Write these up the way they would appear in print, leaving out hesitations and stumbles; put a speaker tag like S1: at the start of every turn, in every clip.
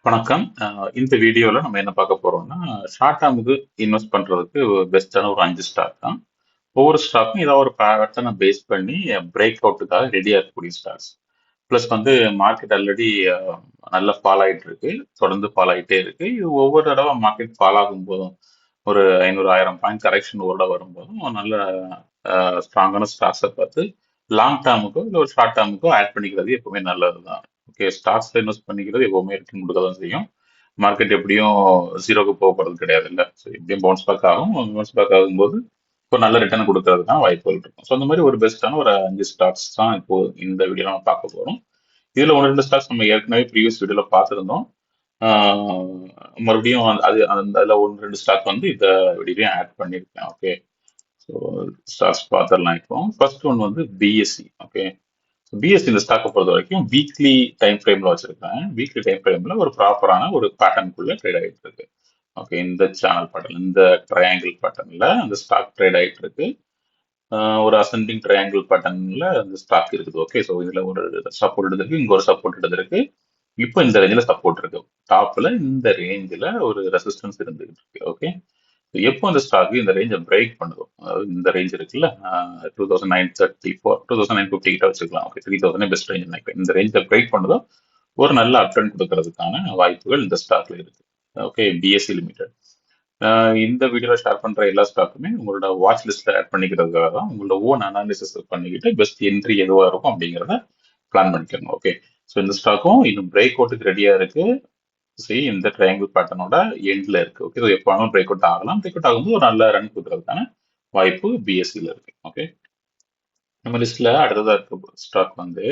S1: வணக்கம். இந்த வீடியோல நம்ம என்ன பார்க்க போறோம்னா, ஷார்ட் டேர்முக்கு இன்வெஸ்ட் பண்றதுக்கு பெஸ்ட்டான ஒரு 5 ஸ்டாக் தான். ஒவ்வொரு ஸ்டாக்கும் ஏதாவது ஒரு பேட்டர்ன பேஸ் பண்ணி பிரேக் அவுட்டுக்காக ரெடியா இருக்கக்கூடிய ஸ்டாக்ஸ். பிளஸ் வந்து மார்க்கெட் ஆல்ரெடி நல்லா ஃபால் ஆயிட்டு இருக்கு. தொடர்ந்து ஃபால் ஆயிட்டே இருக்கு. இது ஒவ்வொரு தடவை மார்க்கெட் ஃபால் ஆகும் போதும், ஒரு 500, 1000 பாயிண்ட் கரெக்ஷன் ஒரு தடவை வரும்போதும், ஒரு நல்ல ஸ்ட்ராங்கான ஸ்டாக்ஸை பார்த்து லாங் டேர்முக்கோ இல்லை ஒரு ஷார்ட் டேர்முக்கோ ஆட் பண்ணிக்கிறது எப்பவுமே நல்லதுதான். ஓகே, ஸ்டாக்ஸ்ல இன்வெஸ்ட் பண்ணிக்கிறது எப்பவுமே ரிட்டர்ன் கொடுக்க தான் செய்யும். மார்க்கெட் எப்படியும் ஜீரோக்கு போக போறது கிடையாது இல்ல. ஸோ எப்படியும் பவுன்ஸ் பேக் ஆகும். பவுன்ஸ் பேக் ஆகும்போது இப்போ நல்ல ரிட்டர்ன் கொடுக்கறதுக்கான வாய்ப்புகள் இருக்கும். ஸோ அந்த மாதிரி ஒரு பெஸ்ட்டான ஒரு 5 ஸ்டாக்ஸ் தான் இப்போ இந்த வீடியோ நம்ம பார்க்க போறோம். இதுல ஒன்று ரெண்டு ஸ்டாக்ஸ் நம்ம ஏற்கனவே ப்ரீவியஸ் வீடியோல பார்த்துருந்தோம். மறுபடியும் அதுல ஒன்று ரெண்டு ஸ்டாக் வந்து இந்த வீடியோலையும் ஆட் பண்ணியிருக்கேன். ஓகே, ஸோ ஸ்டாக்ஸ் பார்த்துடலாம். இப்போ ஃபர்ஸ்ட் ஒன் வந்து பிஎஸ்சி. ஓகே, பிஎஸ்சி இந்த ஸ்டாக்கை பொறுத்த வரைக்கும் வீக்லி டைம் ஃப்ரேம்ல வச்சிருக்கேன். வீக்லி டைம் ஃப்ரேம்ல ஒரு ப்ராப்பரான ஒரு பேட்டர்னுக்குள்ள ட்ரேட் ஆகிட்டு இருக்கு. ஓகே, இந்த சேனல் பேட்டர்ன், இந்த ட்ரையாங்கிள் பேட்டர்ன்ல அந்த ஸ்டாக் ட்ரேட் ஆகிட்டு இருக்கு. ஒரு அசெண்டிங் ட்ரையாங்கிள் பேட்டர்ன்ல அந்த ஸ்டாக் இருக்குது. ஓகே, ஸோ இதுல ஒரு சப்போர்ட் எடுத்திருக்கு, இங்க ஒரு சப்போர்ட் எடுத்திருக்கு. இப்போ இந்த ரேஞ்சில் சப்போர்ட் இருக்கு. டாப்ல இந்த ரேஞ்சில் ஒரு ரெசிஸ்டன்ஸ் இருந்துகிட்டு இருக்கு. ஓகே, எப்போ அந்த ஸ்டாக் இந்த ரேஞ்சை பிரேக் பண்ணுதோ, அதாவது இந்த ரேஞ்ச் இருக்குல்ல, 2934 2950 கிட்ட வச்சுக்கலாம். ஓகே, 3000 பெஸ்ட் ரேஞ்ச் நினைக்கிறேன். இந்த ரேஞ்சை பிரேக் பண்ணுதோ ஒரு நல்ல அப்டர்ன் கொடுக்கறதுக்கான வாய்ப்புகள் இந்த ஸ்டாக்ல இருக்கு. Okay, BSc limited. இந்த வீடியோல ஷேர் பண்ற எல்லா ஸ்டாக்குமே உங்களோட வாட்ச் லிஸ்ட்ல ஆட் பண்ணிக்கிறதுக்காக தான். உங்களோட ஓன் அனாலிசிஸ் பண்ணிக்கிட்டு பெஸ்ட் என்ட்ரி எதுவா இருக்கும் அப்படிங்கிறத பிளான் பண்ணிக்கோங்க. ஓகே, ஸோ இந்த ஸ்டாக்கும் இன்னும் பிரேக் அவுட்டுக்கு ரெடியா இருக்கு. சரி, இந்த ட்ரையாங்கிள் பேட்டர்னோட எண்ட்ல இருக்கு. ஓகே, ஸோ எப்போ வேணாலும் பிரேக் அவுட் ஆகலாம். பிரேக் அவுட் ஆகும்போது ஒரு நல்ல ரன் கொடுக்கறதுக்கான வாய்ப்பு பிஎஸ்சியில் இருக்கு. ஓகே, நம்ம லிஸ்ட்ல அடுத்ததா இருக்க ஸ்டாக் வந்து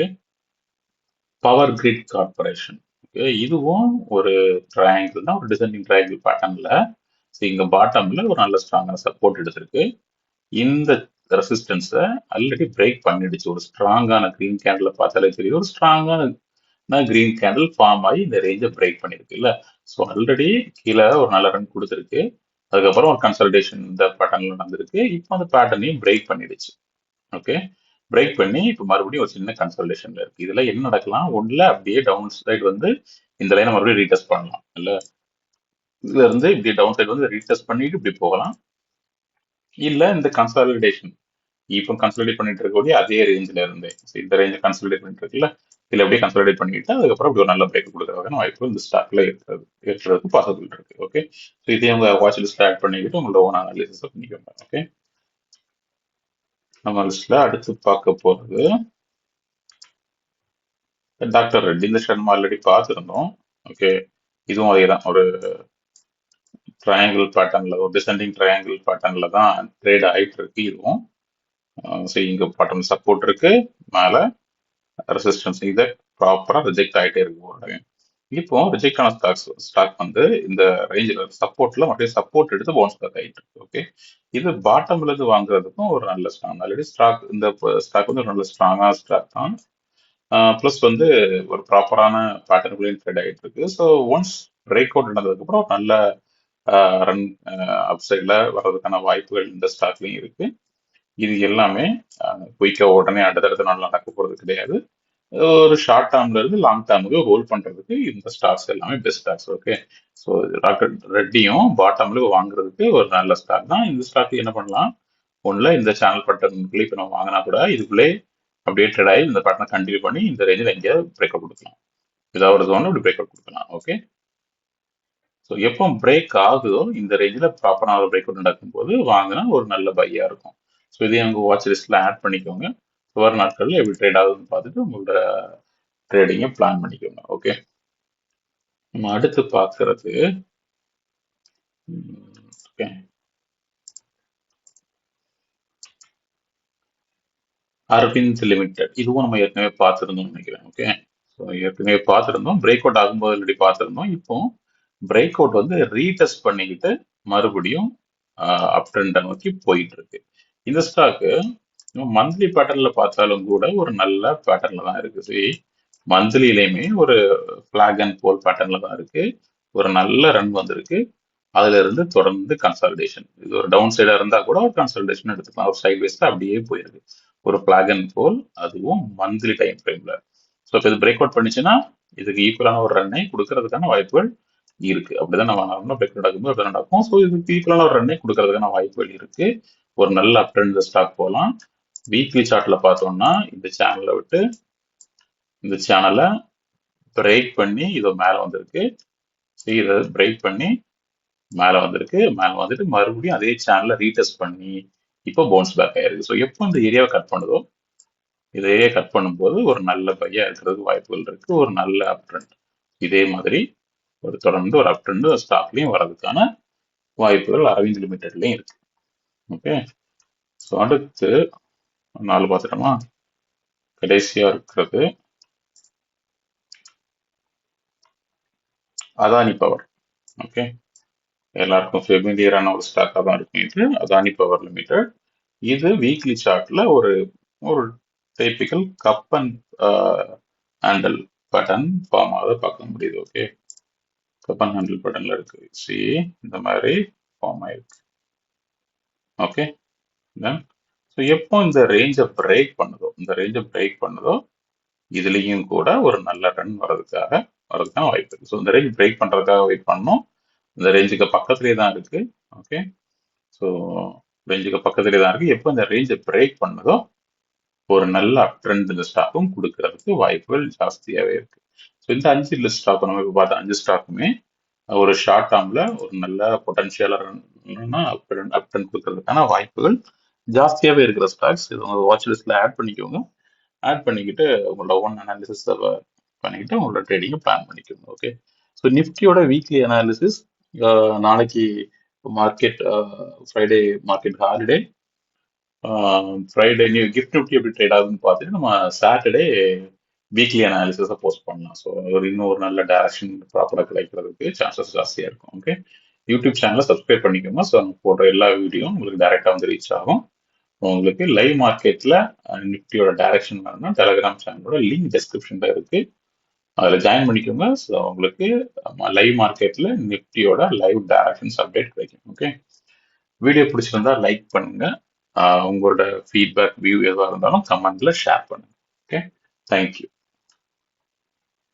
S1: பவர் கிரிட் கார்பரேஷன். ஓகே, இதுவும் ஒரு ட்ரையாங்கிள் தான், ஒரு டிசெண்டிங் ட்ரையாங்கிள் பேட்டர்ன்ல. இங்க பாட்டம்ல ஒரு நல்ல ஸ்ட்ராங்கான சப்போர்ட் எடுத்திருக்கு. இந்த ரெசிஸ்டன்ஸை ஆல்ரெடி பிரேக் பண்ணிடுச்சு. ஒரு ஸ்ட்ராங்கான கிரீன் கேண்டில் பார்த்தாலே தெரியும், ஒரு ஸ்ட்ராங்கான கிரீன் கேண்டில் ஃபார்ம் ஆகி இந்த ரேஞ்சை பிரேக் பண்ணிருக்கு இல்ல. ஸோ ஆல்ரெடி கீழே ஒரு நல்ல ரன் கொடுத்துருக்கு. அதுக்கப்புறம் ஒரு கன்சல்டேஷன் இந்த பேட்டர்ன்ல நடந்திருக்கு. இப்போ அந்த பேட்டர்னையும் பிரேக் பண்ணிடுச்சு. ஓகே, பிரேக் பண்ணி இப்போ மறுபடியும் ஒரு சின்ன கன்சல்டேஷன்ல இருக்கு. இதுல என்ன நடக்கலாம், ஒன்றுல அப்படியே டவுன் சைடு வந்து இந்த லைனை மறுபடியும் ரீடெஸ்ட் பண்ணலாம் இல்ல. இதுல இருந்து இப்படி டவுன் சைடு வந்து ரீடெஸ்ட் பண்ணிட்டு இப்படி போகலாம். இல்ல இந்த கன்சாலிடேஷன் இப்போ கன்சாலிடேட் பண்ணிட்டு இருக்கக்கூடிய அதே ரேஞ்சில இருந்து இந்த ரேஞ்சை கன்சாலிடேட் பண்ணிட்டு இருக்குல்ல, இதுல அப்படியே கன்சாலிடேட் பண்ணிட்டு அதுக்கப்புறம் இப்படி ஒரு நல்ல பிரேக் கொடுக்கறதுக்கான வாய்ப்பு இந்த ஸ்டாக்ல இருக்கிறதுக்கு பாசிபிள் இருக்கு. ஓகே, ஸோ இதையும் உங்க வாட்ச் லிஸ்ட்ல ஆட் பண்ணிக்கிட்டு உங்களோட ஓன் அனாலிசிஸ் பண்ணிக்கோங்க. ஓகே, நம்ம லிஸ்ட்ல அடுத்து பார்க்க போறது டாக்டர் ரெட்டி. இந்த ஷர்மா ஆல்ரெடி பார்த்துருந்தோம். ஓகே, இதுவும் அதே தான், ஒரு ட்ரையாங்கிள் பேட்டர்ன்ல, ஒரு டிசெண்டிங் ட்ரையாங்கிள் பேட்டர்ன்ல தான் ட்ரேட் ஆகிட்டு இருக்கு. இதுவும் சரி, இங்க பாட்டம் சப்போர்ட் இருக்கு, மேல ரெசிஸ்டன்ஸ், இதை ப்ராப்பரா ரிஜெக்ட் ஆகிட்டே இருக்கு. இப்போ ரிஜெக்ட் ஆன ஸ்டாக் வந்து இந்த ரேஞ்சில் சப்போர்ட்ல மறுபடியும் சப்போர்ட் எடுத்து பவுன்ஸ் பேக் ஆகிட்டு இருக்கு. ஓகே, இது பாட்டம்ல இருந்து வாங்குறதுக்கும் ஒரு நல்ல ஸ்ட்ராங். ஆல்ரெடி ஸ்டாக் இந்த ஸ்டாக் வந்து ஒரு நல்ல ஸ்ட்ராங்கான ஸ்டாக் தான். ப்ளஸ் வந்து ஒரு ப்ராப்பரான பேட்டர்னுக்குள்ளேயும் ட்ரேட் ஆகிட்டு இருக்கு. ஸோ ஒன்ஸ் பிரேக் அவுட் நடந்ததுக்கு அப்புறம் நல்ல ரன் அப் சைட்ல வர்றதுக்கான வாய்ப்புகள் இந்த ஸ்டாக்லயும் இருக்கு. இது எல்லாமே குயிக்கா உடனே அடுத்தடுத்த நாள் நடக்க போறது கிடையாது. ஒரு ஷார்ட் டேர்ம்ல இருந்து லாங் டேர்முக்கு ஹோல்ட் பண்றதுக்கு இந்த ஸ்டாக்ஸ் எல்லாமே best stocks. Okay, so doctor ரெட்டியும் பாட்டம்ல வாங்குறதுக்கு ஒரு நல்ல ஸ்டாக் தான். இந்த ஸ்டாக் என்ன பண்ணலாம், ஒன்றுல இந்த சேனல் பட்டனுக்குள்ளே இப்போ நம்ம வாங்கினா கூட இதுக்குள்ளே அப்படியே ட்ரேட் ஆகி இந்த பட்டனை கண்டினியூ பண்ணி இந்த ரேஞ்சில் எங்கேயாவது பிரேக் அவுட் கொடுக்கலாம். ஏதாவது ஒரு ஜோன்ல இப்படி பிரேக் அவுட் கொடுக்கலாம். ஓகே, ஸோ எப்போ பிரேக் ஆகுதோ இந்த ரேஞ்சில் ப்ராப்பரான ஒரு பிரேக் அவுட் நடக்கும்போது வாங்கினா ஒரு நல்ல பையா இருக்கும். ஸோ இதையும் உங்கள் வாட்ச் லிஸ்ட்ல ஆட் பண்ணிக்கோங்க. வர நாட்களில் எப்படி ட்ரேட் ஆகுதுன்னு பார்த்துட்டு உங்களோட ட்ரேடிங்கை பிளான் பண்ணிக்கோங்க. ஓகே, நம்ம அடுத்து பார்க்கறது ஓகே அரவிந்த் லிமிடெட். இதுவும் நம்ம ஏற்கனவே பார்த்துருந்தோம் நினைக்கிறேன். ஓகே, ஸோ ஏற்கனவே பார்த்துருந்தோம், பிரேக் அவுட் ஆகும்போது ஆல்ரெடி பார்த்துருந்தோம். இப்போ பிரேக் அவுட் வந்து ரீடெஸ்ட் பண்ணிக்கிட்டு மறுபடியும் அப் ட்ரெண்டை நோக்கி போயிட்டு இருக்கு. இந்த ஸ்டாக்கு மந்த்லி பேட்டர்ன்ல பார்த்தாலும் கூட ஒரு நல்ல பேட்டர்ன்ல தான் இருக்கு. சரி, மந்த்லியிலையுமே ஒரு பிளாக் அண்ட் போல் பேட்டர்ன்ல தான் இருக்கு. ஒரு நல்ல ரன் வந்திருக்கு. அதுல இருந்து தொடர்ந்து கன்சாலிடேஷன். இது ஒரு டவுன் சைடா இருந்தா கூட ஒரு கன்சாலிடேஷன் எடுத்துக்கலாம். ஒரு சைட் வேஸ்ல அப்படியே போயிருக்கு. ஒரு பிளாக் அண்ட் போல், அதுவும் மந்த்லி டைம் ஃப்ரேம்ல. ஸோ இப்போ இது பிரேக் அவுட் பண்ணிச்சுன்னா இதுக்கு ஈக்குவலான ஒரு ரன்னை கொடுக்கறதுக்கான வாய்ப்புகள் இருக்கு. அப்படிதான் நம்ம நார்மலா பிரேக் நடக்கும்போது அப்படி நடக்கும். ஸோ இதுக்கு ஈக்குவலான ஒரு ரன்னை கொடுக்கறதுக்கான வாய்ப்புகள் இருக்கு. ஒரு நல்ல அப் ட்ரெண்ட் ஸ்டாக் போகலாம். வீக்லி சார்ட்ல பார்த்தோம்னா இந்த சேனலை விட்டு இந்த சேனலை பிரேக் பண்ணி இதோ மேல வந்திருக்கு. இதை பிரேக் பண்ணி மேல வந்திருக்கு. மேல வந்துட்டு மறுபடியும் அதே சேனலை ரீடெஸ்ட் பண்ணி இப்போ பவுன்ஸ் பேக் ஆயிருக்கு. ஸோ எப்போ இந்த ஏரியாவை கட் பண்ணுதோ இந்த ஏரியா கட் பண்ணும்போது ஒரு நல்ல பையா இருக்கிறதுக்கு வாய்ப்புகள் இருக்கு. ஒரு நல்ல அப் ட்ரெண்ட் இதே மாதிரி ஒரு தொடர்ந்து ஒரு அப் ட்ரெண்ட் ஸ்டாக்லயும் வர்றதுக்கான வாய்ப்புகள் அரவிந்த் லிமிடெட்லயும் இருக்கு. ஓகே, ஸோ அடுத்து 4 பார்த்துட்டோமா? கடைசியா இருக்கிறது அதானி பவர். ஓகே, எல்லாருக்கும் ஃபெமிலியரான ஒரு ஸ்டாக்காக தான் இருக்கும் இது, அதானி பவர் லிமிடெட். இது வீக்லி சார்ட்ல ஒரு ஒரு typical cup and handle pattern form ஆக பார்க்க முடியுது. ஓகே, கப் அண்ட் ஹேண்டில் பட்டன்ல இருக்கு. சி இந்த மாதிரி ஃபார்ம் ஆயிருக்கு. ஓகே, தென் ஸோ எப்போ இந்த ரேஞ்சை பிரேக் பண்ணுதோ இதுலேயும் கூட ஒரு நல்ல ரன் வர்றதுக்கான வாய்ப்பு இருக்கு. ஸோ இந்த ரேஞ்ச் பிரேக் பண்றதுக்காக வெயிட் பண்ணணும். இந்த ரேஞ்சுக்கு பக்கத்துலேயே தான் இருக்கு. ஓகே, ஸோ ரேஞ்சுக்கு பக்கத்துலேயே தான் இருக்கு. எப்போ இந்த ரேஞ்சை பிரேக் பண்ணதோ ஒரு நல்ல அப் ட்ரெண்ட் இந்த ஸ்டாக்கும் கொடுக்கறதுக்கு வாய்ப்புகள் ஜாஸ்தியாகவே இருக்கு. ஸோ இந்த 5 லிஸ்ட் ஸ்டாக் நம்ம இப்போ பார்த்த 5 ஸ்டாக்குமே ஒரு ஷார்ட் டேர்ம்ல ஒரு நல்ல பொட்டன்ஷியலாக அப் ட்ரெண்ட் கொடுக்கறதுக்கான வாய்ப்புகள் ஜாஸ்தியாகவே இருக்கிற ஸ்டாக்ஸ். இது உங்க வாட்ச் லிஸ்ட்ல ஆட் பண்ணிக்கோங்க. ஆட் பண்ணிக்கிட்டு உங்களோட ஓன் அனாலிசிஸ் பண்ணிக்கிட்டு உங்களோட ட்ரேடிங்கை பிளான் பண்ணிக்கோங்க. ஓகே, ஸோ நிஃப்டியோட வீக்லி அனாலிசிஸ் நாளைக்கு market Friday market holiday. Friday new gift Nifty எப்படி ட்ரேட் ஆகுதுன்னு பார்த்துட்டு நம்ம சாட்டர்டே வீக்லி அனாலிசிஸை போஸ்ட் பண்ணலாம். ஸோ இன்னும் ஒரு நல்ல டைரக்ஷன் ப்ராப்பராக கிடைக்கிறதுக்கு சான்சஸ் ஜாஸ்தியாக இருக்கும். ஓகே, யூடியூப் சேனலை சப்ஸ்கிரைப் பண்ணிக்கோங்க. ஸோ நம்ம போடுற எல்லா வீடியோவும் உங்களுக்கு டைரெக்டாக வந்து ரீச் ஆகும். உங்களுக்கு லைவ் மார்க்கெட்ல நிஃப்டியோட டைரக்ஷன் வேணும்னா டெலிகிராம் சேனலோட லிங்க் டிஸ்கிரிப்ஷன்ல இருக்கு, அதில் ஜாயின் பண்ணிக்கோங்க. ஸோ உங்களுக்கு லைவ் மார்க்கெட்ல நிஃப்டியோட லைவ் டைரக்ஷன்ஸ் அப்டேட் கிடைக்கும். ஓகே, வீடியோ பிடிச்சிருந்தா லைக் பண்ணுங்க. உங்களோட ஃபீட்பேக் வியூ எதுவாக இருந்தாலும் கமெண்ட்ல ஷேர் பண்ணுங்க. Okay, thank you.